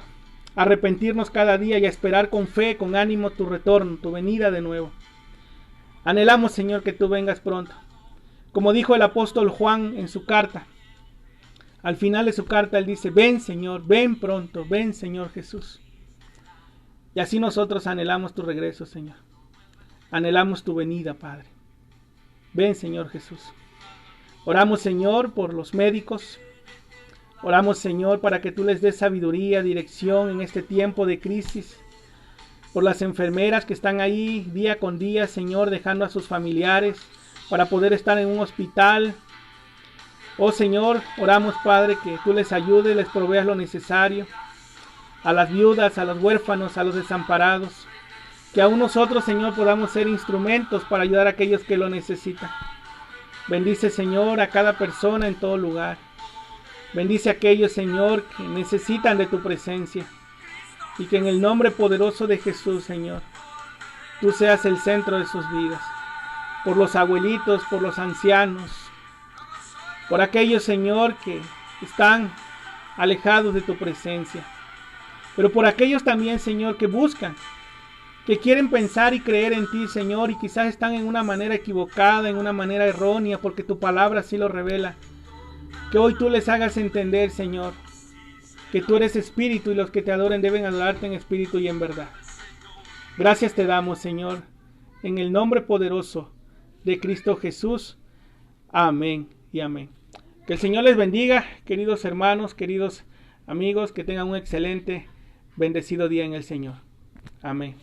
a arrepentirnos cada día y a esperar con fe, con ánimo tu retorno, tu venida de nuevo. Anhelamos, Señor, que tú vengas pronto. Como dijo el apóstol Juan en su carta, al final de su carta él dice, ven Señor, ven pronto, ven Señor Jesús. Y así nosotros anhelamos tu regreso, Señor. Anhelamos tu venida, Padre. Ven Señor Jesús. Oramos, Señor, por los médicos. Oramos, Señor, para que tú les des sabiduría, dirección en este tiempo de crisis. Por las enfermeras que están ahí día con día, Señor, dejando a sus familiares para poder estar en un hospital. Oh Señor, oramos, Padre, que tú les ayudes, les proveas lo necesario. A las viudas, a los huérfanos, a los desamparados. Que aún nosotros, Señor, podamos ser instrumentos para ayudar a aquellos que lo necesitan. Bendice, Señor, a cada persona en todo lugar. Bendice a aquellos, Señor, que necesitan de tu presencia. Y que en el nombre poderoso de Jesús, Señor, tú seas el centro de sus vidas. Por los abuelitos, por los ancianos, por aquellos, Señor, que están alejados de tu presencia. Pero por aquellos también, Señor, que buscan, que quieren pensar y creer en ti, Señor, y quizás están en una manera equivocada, en una manera errónea, porque tu palabra así lo revela. Que hoy tú les hagas entender, Señor, que tú eres espíritu y los que te adoren deben adorarte en espíritu y en verdad. Gracias te damos, Señor, en el nombre poderoso de Cristo Jesús. Amén y amén. Que el Señor les bendiga, queridos hermanos, queridos amigos, que tengan un excelente, bendecido día en el Señor. Amén.